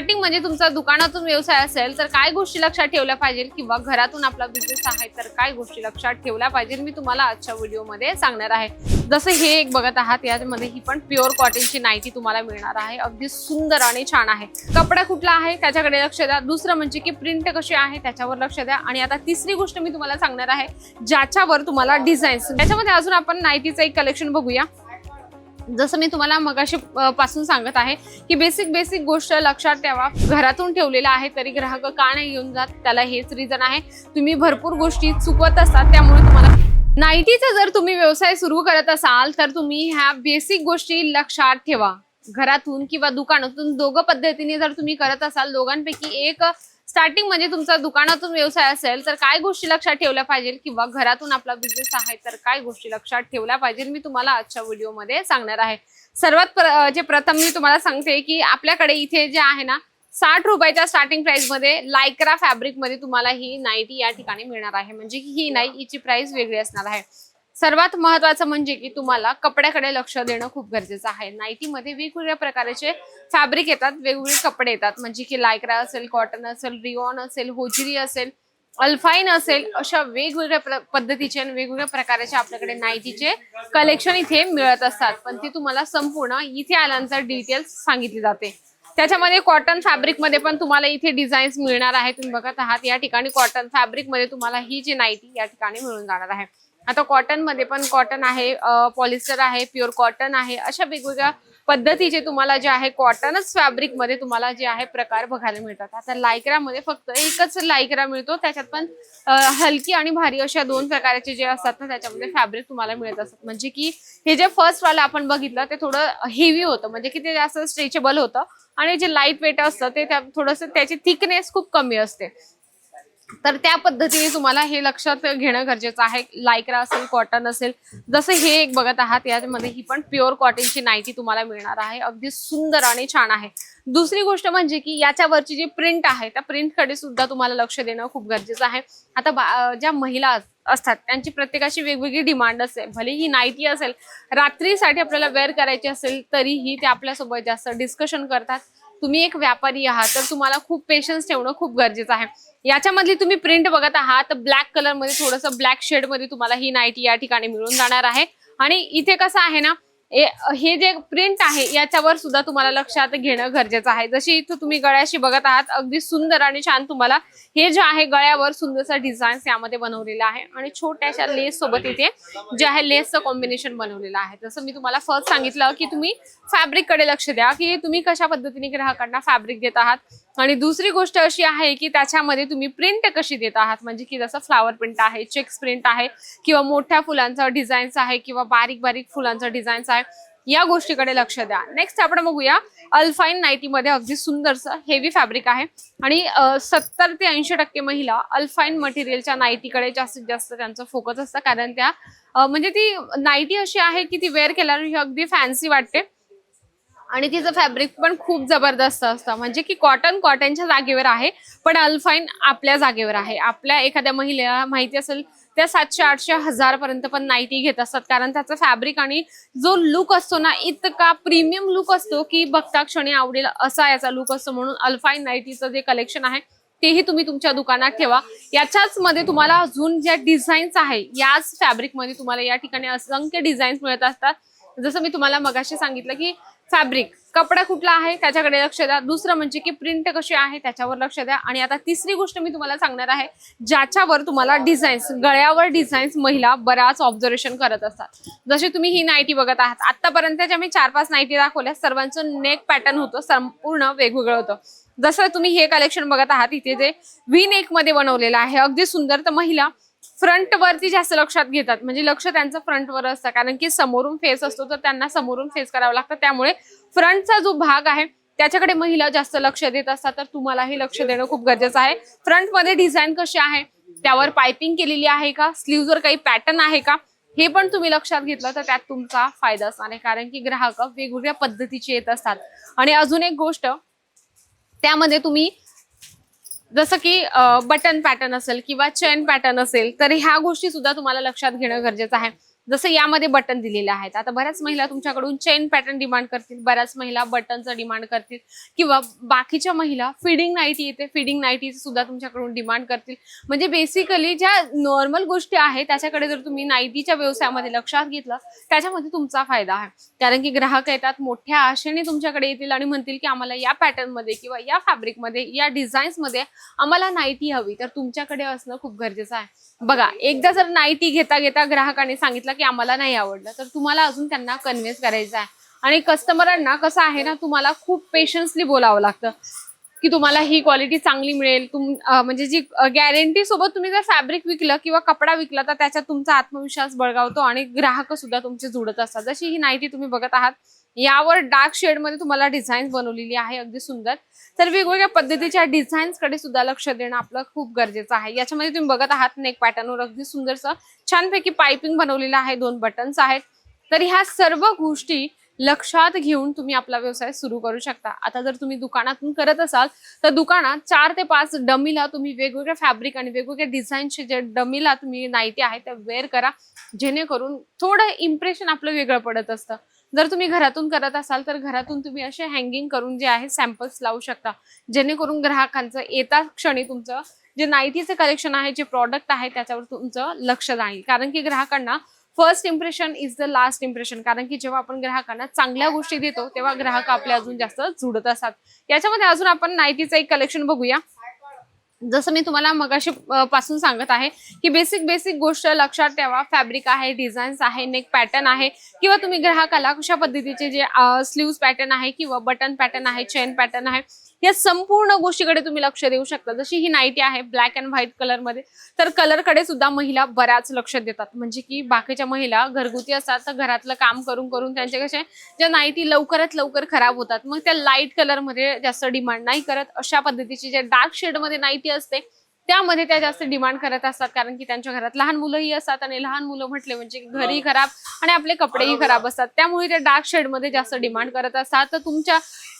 Starting म्हणजे तुमचा दुकानातून व्यवसाय असेल तर काय गोष्टी लक्षात ठेवल्या पाहिजे किंवा घरातून आपला बिझनेस आहे तर काय गोष्टी लक्षात ठेवल्या पाहिजे मी तुम्हाला आजच्या व्हिडिओमध्ये सांगणार आहे। जसं हे एक बघत आहात यामध्ये ही पण प्युअर कॉटनची नाईटी तुम्हाला मिळणार आहे। अगदी सुंदर आणि छान आहे। कपडा कुठला आहे त्याच्याकडे लक्ष द्या। दुसरं म्हणजे की प्रिंट कशी आहे त्याच्यावर लक्ष द्या। आणि आता तिसरी गोष्ट मी तुम्हाला सांगणार आहे ज्याच्यावर तुम्हाला डिझाईन्स, त्याच्यामध्ये अजून आपण नाईटीचं एक कलेक्शन बघूया। जसं मी तुम्हाला मगाशी पासून सांगत आहे की बेसिक गोष्ट लक्षात ठेवा। घरातून ठेवलेला आहे तरी ग्राहक का नाही घेऊन जात, त्याला हेच रिझन आहे। तुम्ही भरपूर गोष्टी चुकवत असतात, त्यामुळे तुम्हाला नाईटीचा जर तुम्ही व्यवसाय सुरू करत असाल तर तुम्ही ह्या बेसिक गोष्टी लक्षात ठेवा। घरातून किंवा दुकानातून दोघं पद्धतीने जर तुम्ही करत असाल, दोघांपैकी एक स्टार्टिंग म्हणजे तुमचा दुकानातून व्यवसाय असेल तर काय गोष्टी लक्षात ठेवल्या पाहिजे किंवा घरातून आपला बिझनेस आहे तर काय गोष्टी लक्षात ठेवल्या पाहिजे मी तुम्हाला आजच्या व्हिडिओमध्ये सांगणार आहे। सर्वात प्रथम मी तुम्हाला सांगते की आपल्याकडे इथे जे आहे ना 60 रुपयाच्या स्टार्टिंग प्राइस मध्ये लायक्रा फॅब्रिक मध्ये तुम्हाला ही नाईटी या ठिकाणी मिळणार आहे। म्हणजे ही नाही, हिची प्राइस वेगळी असणार आहे। सर्वात महत्त्वाचं म्हणजे की तुम्हाला कपड्याकडे लक्ष देणं खूप गरजेचं आहे। नाईटीमध्ये वेगवेगळ्या प्रकारचे फॅब्रिक येतात, वेगवेगळे कपडे येतात, म्हणजे की लायक्रा असेल, कॉटन असेल, रिओन असेल, होजरी असेल, अल्फाईन असेल, अशा वेगवेगळ्या पद्धतीचे आणि वेगवेगळ्या प्रकारचे आपल्याकडे नाईटीचे कलेक्शन इथे मिळत असतात। पण ते तुम्हाला संपूर्ण इथे आल्यानंतर डिटेल्स सांगितली जाते। त्याच्यामध्ये कॉटन फॅब्रिक मध्ये पण तुम्हाला इथे डिझाईन्स मिळणार आहे। तुम्ही बघत आहात या ठिकाणी कॉटन फॅब्रिक मध्ये तुम्हाला ही जी नाईटी या ठिकाणी मिळून जाणार आहे। आता कॉटन मध्ये पण कॉटन आहे, पॉलिस्टर आहे, प्युअर कॉटन आहे, अशा वेगवेगळ्या पद्धतीचे तुम्हाला जे आहे कॉटनच फॅब्रिक मध्ये तुम्हाला जे आहे प्रकार बघायला मिळतात। आता लायक्रा मध्ये फक्त एकच लायक्रा मिळतो, त्याच्यात पण हलकी आणि भारी अशा दोन प्रकारचे जे असतात ना त्याच्यामध्ये फॅब्रिक तुम्हाला मिळत असतात। म्हणजे की हे जे फर्स्ट वाला आपण बघितलं ते थोडं हेवी होतं, म्हणजे की ते जास्त स्ट्रेचेबल होतं, आणि जे लाईट वेट असतं ते थोडंसं त्याची थिकनेस खूप कमी असते। तर त्या पद्धतीने तुम्हाला हे लक्षात घेणं गरजेचं आहे। लायक्रा असेल, कॉटन असेल, जसं हे एक बघत आहात यामध्ये ही पण प्युअर कॉटनची नाईटी तुम्हाला मिळणार आहे। अगदी सुंदर आणि छान आहे। दुसरी गोष्ट म्हणजे की याच्यावरची जी प्रिंट आहे त्या प्रिंट कडे सुद्धा तुम्हाला लक्ष देणं खूप गरजेचं आहे। आता ज्या महिला असतात त्यांची प्रत्येकाची वेगवेगळी डिमांड असते। भले ही नाईटी असेल, रात्रीसाठी आपल्याला वेअर करायची असेल तरीही ते आपल्यासोबत जास्त डिस्कशन करतात। तुम्ही एक व्यापारी आहात तर तुम्हाला खूप पेशन्स ठेवणं खूप गरजेचं आहे। याच्यामधली तुम्ही प्रिंट बघत आहात ब्लॅक कलर मध्ये, थोडंसं ब्लॅक शेड मध्ये तुम्हाला ही नाईटी या ठिकाणी मिळून जाणार आहे। आणि इथे कसं आहे ना, हे जे प्रिंट आहे याच्यावर सुद्धा तुम्हाला लक्षात घेणं गरजेचं आहे। जशी इथं तुम्ही गळ्याशी बघत आहात, अगदी सुंदर आणि छान तुम्हाला हे जे आहे गळ्यावर सुंदरसा डिझाईन्स यामध्ये बनवलेला आहे, आणि छोट्याशा लेस सोबत इथे जे आहे लेसचं कॉम्बिनेशन बनवलेलं आहे। जसं मी तुम्हाला फर्स्ट सांगितलं की तुम्ही फॅब्रिक कडे लक्ष द्या की तुम्ही कशा पद्धतीने ग्राहकांना फॅब्रिक देत आहात। आणि दुसरी गोष्ट अशी आहे की त्याच्यामध्ये तुम्ही प्रिंट कशी देत आहात, म्हणजे की जसं फ्लावर प्रिंट आहे, चेक्स प्रिंट आहे, किंवा मोठ्या फुलांचा डिझाईन्स आहे, किंवा बारीक फुलांचा डिझाईन्स आहे, या गोष्टीकडे लक्ष द्या। नेक्स्ट आपण बघूया अल्फाईन नाईटी मध्ये अगदी सुंदरसं हेवी फॅब्रिक आहे, आणि 70 ते 80% महिला अल्फाईन मटेरियलच्या नाईटीकडे जास्तीत जास्त त्यांचं फोकस असतं, कारण त्या म्हणजे ती नाईटी अशी आहे की ती वेअर केल्यावर ही अगदी फॅन्सी वाटते, आणि तिचं फॅब्रिक पण खूप जबरदस्त असतं। म्हणजे की कॉटनच्या जागेवर आहे, पण अल्फाईन आपल्या जागेवर आहे। आपल्या एखाद्या महिलेला माहिती असेल त्या 700, 800, 1000 पर्यंत पण नाईटी घेत असतात, कारण त्याचं फॅब्रिक आणि जो लुक असतो ना इतका प्रीमियम लुक असतो की बघता क्षणी आवडेल असा याचा लुक असतो। म्हणून अल्फाईन नाईटीचं जे कलेक्शन आहे तेही तुम्ही तुमच्या दुकानात ठेवा। याच्याच मध्ये तुम्हाला अजून ज्या डिझाईन्स आहे याच फॅब्रिक मध्ये तुम्हाला या ठिकाणी असंख्य डिझाईन्स मिळत असतात। जसं मी तुम्हाला मगाशी सांगितलं की फॅब्रिक, कपडा कुठला आहे त्याच्याकडे लक्ष द्या। दुसरं म्हणजे की प्रिंट कशी आहे त्याच्यावर लक्ष द्या। आणि आता तिसरी गोष्ट मी तुम्हाला सांगणार आहे ज्याच्यावर तुम्हाला डिझाईन्स, गळ्यावर डिझाईन्स महिला बराच ऑब्झर्वेशन करत असतात। जसे तुम्ही ही नाईटी बघत आहात, आतापर्यंतच्या मी 4-5 नाईटी दाखवल्या, सर्वांचं नेक पॅटर्न होतं संपूर्ण वेगवेगळं होतं। जसं तुम्ही हे कलेक्शन बघत आहात इथे जे व्ही नेक मध्ये बनवलेलं आहे, अगदी सुंदर। तर महिला फ्रंट वरती जास्त लक्षात घेतात, म्हणजे लक्ष त्यांचं फ्रंट वर असतं, कारण की समोरून फेस असतो तर त्यांना समोरून फेस करावं लागतं, त्यामुळे फ्रंटचा जो भाग आहे त्याच्याकडे महिला जास्त लक्ष देत असतात। तर तुम्हालाही लक्ष देणं खूप गरजेचं आहे। फ्रंट मध्ये डिझाईन कशी आहे, त्यावर पाइपिंग केलेली आहे का, स्लीव्हजवर काही पॅटर्न आहे का, हे पण तुम्ही लक्षात घेतलं तर त्यात तुमचा फायदा असणार आहे, कारण की ग्राहक वेगवेगळ्या पद्धतीचे येत असतात। आणि अजून एक गोष्ट त्यामध्ये तुम्ही जसं की बटन पॅटर्न असेल किंवा चेन पॅटर्न असेल तर ह्या गोष्टी सुद्धा तुम्हाला लक्षात घेणं गरजेचं आहे। जसं यामध्ये बटन दिलेले आहेत. आता बऱ्याच महिला तुमच्याकडून चेन पॅटर्न डिमांड करतील, बऱ्याच महिला बटनचं डिमांड करतील किंवा बाकीच्या महिला फिडिंग नाईटी येते, फिडिंग नाईटी सुद्धा तुमच्याकडून डिमांड करतील. म्हणजे बेसिकली ज्या नॉर्मल गोष्टी आहेत त्याच्याकडे जर तुम्ही नाईटीच्या व्यवसायामध्ये लक्षात घेतलं त्याच्यामध्ये तुमचा फायदा आहे. कारण की ग्राहक येतात मोठ्या आशेने तुमच्याकडे येतील आणि म्हणतील की आम्हाला या पॅटर्न मध्ये किंवा या फॅब्रिक मध्ये या डिझाईन्स मध्ये आम्हाला नाईटी हवी, तर तुमच्याकडे असणं खूप गरजेचं आहे. बघा, एकदा जर नाईटी घेता घेता ग्राहकाने सांगितलं की आम्हाला नाही आवडलं तर तुम्हाला अजून त्यांना कन्व्हिन्स करायचं आहे. आणि कस्टमरांना कसं आहे ना, तुम्हाला खूप पेशन्सली बोलावं लागतं की तुम्हाला ही क्वालिटी चांगली मिळेल. म्हणजे जी गॅरंटी सोबत तुम्ही जर फॅब्रिक विकलं किंवा कपडा विकला तर त्याच्यात तुमचा आत्मविश्वास बळगावतो आणि ग्राहक सुद्धा तुमचे जुळत असतात. जशी ही नाईटी तुम्ही बघत आहात, यावर डार्क शेड मध्ये तुम्हाला डिझाईन बनवलेली आहे, अगदी सुंदर. तर वेगवेगळ्या पद्धतीच्या डिझाईन्स कडे सुद्धा लक्ष देणं आपलं खूप गरजेचं आहे. याच्यामध्ये तुम्ही बघत आहात नेक पॅटर्नवर अगदी सुंदरसं छानपैकी पाइपिंग बनवलेलं आहे, 2 बटन्स आहेत. तर ह्या सर्व गोष्टी लक्षात घेऊन तुम्ही आपला व्यवसाय सुरू करू शकता. आता जर तुम्ही दुकानातून करत असाल तर दुकानात 4 ते 5 डमीला तुम्ही वेगवेगळ्या फॅब्रिक आणि वेगवेगळ्या डिझाईनचे जे डमीला तुम्ही नाईटी आहे त्या वेअर करा, जेणेकरून थोडं इम्प्रेशन आपलं वेगळं पडत असतं. जर तुम्ही घरातून करत असाल तर घरातून तुम्ही असे हँगिंग करून जे आहे सॅम्पल्स लावू शकता, जेणेकरून ग्राहकांचं येता क्षणी तुमचं जे नाईटीचे कलेक्शन आहे, जे प्रॉडक्ट आहे त्याच्यावर तुमचं लक्ष जाईल. कारण की ग्राहकांना first impression is the last impression. कारण की जेव्हा आपण ग्राहकांना चांगल्या गोष्टी देतो तेव्हा ग्राहक आपल्या अजून जास्त जुळत असतात. याच्यामध्ये अजून आपण नाईटीचं एक कलेक्शन बघूया. जसं मी तुम्हाला मगाशी पासून सांगत आहे की बेसिक गोष्ट लक्षात ठेवा. फॅब्रिक आहे, डिझाईन्स आहे, नेक पॅटर्न आहे किंवा तुम्ही ग्राहकाला कशा पद्धतीचे जे स्लीव्स पॅटर्न आहे किंवा बटन पॅटर्न आहे, चेन पॅटर्न आहे, या संपूर्ण गोष्टीकडे तुम्ही लक्ष देऊ शकता. जशी ही नाईटी आहे ब्लॅक अँड व्हाईट कलर मध्ये, तर कलर कडे सुद्धा महिला बऱ्याच लक्ष देतात. म्हणजे की बाकीच्या महिला घरगुती असतात तर घरातलं काम करून करून त्यांचे कसे ज्या नाईटी लवकरात लवकर खराब होतात, मग त्या लाईट कलर मध्ये जास्त डिमांड नाही करत. अशा पद्धतीची जे डार्क शेड मध्ये नाईटी असते त्यामध्ये त्या जास्त डिमांड करत असतात. कारण की त्यांच्या घरात लहान मुलंही असतात आणि लहान मुलं म्हटले म्हणजे घरही खराब आणि आपले कपडेही खराब असतात, त्यामुळे ते डार्क शेड मध्ये जास्त डिमांड करत असतात. तर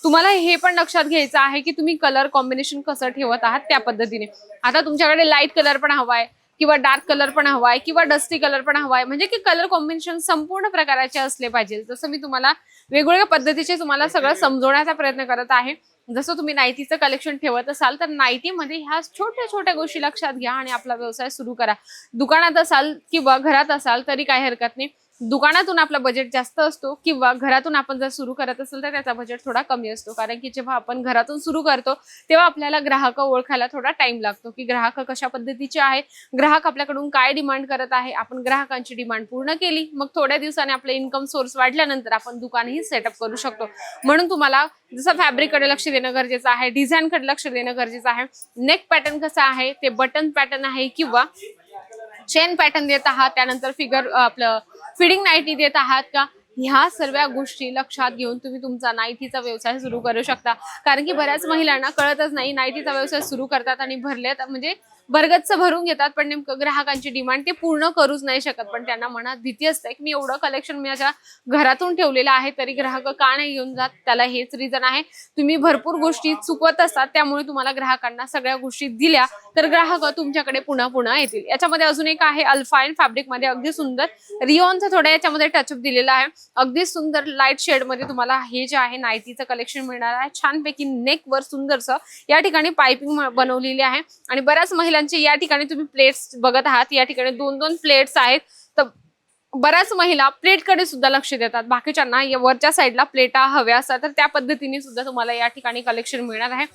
तुम्हाला हे पण लक्षात घ्यायचं आहे की तुम्ही कलर कॉम्बिनेशन कसं ठेवत आहात त्या पद्धतीने. आता तुमच्याकडे लाईट कलर पण हवाय किंवा डार्क कलर पण हवाय किंवा डस्टी कलर पण हवाय, म्हणजे की कलर कॉम्बिनेशन संपूर्ण प्रकारचे असले पाहिजे. जसं मी तुम्हाला वेगवेगळ्या पद्धतीचे तुम्हाला सगळं समजवण्याचा प्रयत्न करत आहे. जसं तुम्ही नाईटीचं कलेक्शन ठेवत असाल तर नाईटीमध्ये ह्या छोट्या छोट्या गोष्टी लक्षात घ्या आणि आपला व्यवसाय सुरू करा. दुकानात असाल किंवा घरात असाल तरी काही हरकत नाही. दुकानातून आपला बजेट जास्त असतो किंवा घरातून आपण जर सुरू करत असेल तर त्याचा बजेट थोडा कमी असतो. कारण की जेव्हा आपण घरातून सुरू करतो तेव्हा आपल्याला ग्राहक ओळखायला थोडा टाइम लागतो की ग्राहक कशा पद्धतीचे आहे, ग्राहक आपल्याकडून काय डिमांड करत आहे. आपण ग्राहकांची डिमांड पूर्ण केली, मग थोड्या दिवसांनी आपले इन्कम सोर्स वाढल्यानंतर आपण दुकानही सेटअप करू शकतो. म्हणून तुम्हाला जसं फॅब्रिककडे लक्ष देणं गरजेचं आहे, डिझाईनकडे लक्ष देणं गरजेचं आहे. नेक पॅटर्न कसं आहे, ते बटन पॅटर्न आहे किंवा चेन पॅटर्न देत आहात, त्यानंतर फिगर आपलं फिडिंग नाईटी देत आहात का, ह्या सर्व गोष्टी लक्षात घेऊन तुम्ही तुमचा नाईटीचा व्यवसाय सुरू करू शकता. कारण की बऱ्याच महिलांना कळतच नाही, नाईटीचा व्यवसाय सुरू करतात आणि भरलेत म्हणजे बरगतचं भरून घेतात, पण नेमकं ग्राहकांची डिमांड ते पूर्ण करूच नाही शकत. पण त्यांना मनात भीती असते की मी एवढं कलेक्शन माझ्या घरातून ठेवलेलं आहे तरी ग्राहक का नाही घेऊन जात. त्याला हेच रिझन आहे, तुम्ही भरपूर गोष्टी चुकवत असतात. त्यामुळे तुम्हाला ग्राहकांना सगळ्या गोष्टी दिल्या तर ग्राहक तुमच्याकडे पुन्हा पुन्हा येतील. याच्यामध्ये अजून एक आहे अल्फाईन फॅब्रिक मध्ये, अगदी सुंदर रिओनचा थोडा याच्यामध्ये टचअप दिलेला आहे. अगदी सुंदर लाईट शेड मध्ये तुम्हाला हे जे आहे नाईटीचं कलेक्शन मिळणार आहे. छानपैकी नेक वर सुंदरसं या ठिकाणी पाइपिंग बनवलेली आहे आणि बऱ्याच महिला या ठिकाणी तुम्ही प्लेट्स बघत आहात. या ठिकाणी 2-2 प्लेट्स आहेत. तर बऱ्याच महिला प्लेट कडे सुद्धा लक्ष देतात. बाकीच्यांना वरच्या साईडला प्लेटा हव्या असतात, तर त्या पद्धतीने सुद्धा तुम्हाला या ठिकाणी कलेक्शन मिळणार आहे.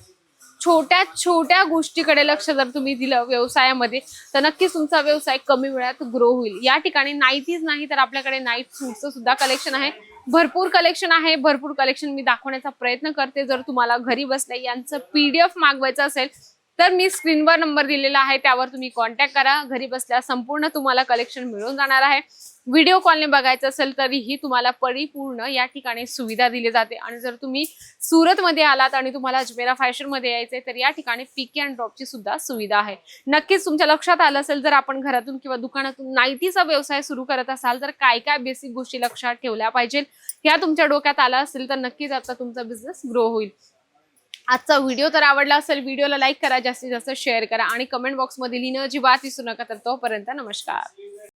छोट्या छोट्या गोष्टीकडे लक्ष जर तुम्ही दिलं व्यवसायामध्ये तर नक्कीच तुमचा व्यवसाय कमी वेळात ग्रो होईल. या ठिकाणी नाईटीज नाही तर आपल्याकडे नाईट सूटचं सुद्धा कलेक्शन आहे. भरपूर कलेक्शन आहे, भरपूर कलेक्शन मी दाखवण्याचा प्रयत्न करते. जर तुम्हाला घरी बसल्या यांचं PDF मागवायचं असेल तर मी स्क्रीनवर नंबर दिलेला आहे, त्यावर तुम्ही कॉन्टॅक्ट करा. घरी बसल्या संपूर्ण तुम्हाला कलेक्शन मिळून जाणार आहे. व्हिडिओ कॉलने बघायचं असेल तरीही तुम्हाला परिपूर्ण या ठिकाणी सुविधा दिली जाते. आणि जर तुम्ही सुरत मध्ये आलात आणि तुम्हाला अजमेरा फॅशन मध्ये यायचंय तर या ठिकाणी पिक अँड ड्रॉपची सुद्धा सुविधा आहे. नक्कीच तुमच्या लक्षात आलं असेल, जर आपण घरातून किंवा दुकानातून नाईटीचा व्यवसाय सुरू करत असाल तर काय काय बेसिक गोष्टी लक्षात ठेवल्या पाहिजे ह्या तुमच्या डोक्यात आला असेल तर नक्कीच आता तुमचा बिझनेस ग्रो होईल. आजचा व्हिडिओ तर आवडला असेल, व्हिडिओला लाईक करा, जास्तीत जास्त शेअर करा आणि कमेंट बॉक्स मध्ये लिहिणं अजिबात विसरू नका. तर तोपर्यंत नमस्कार.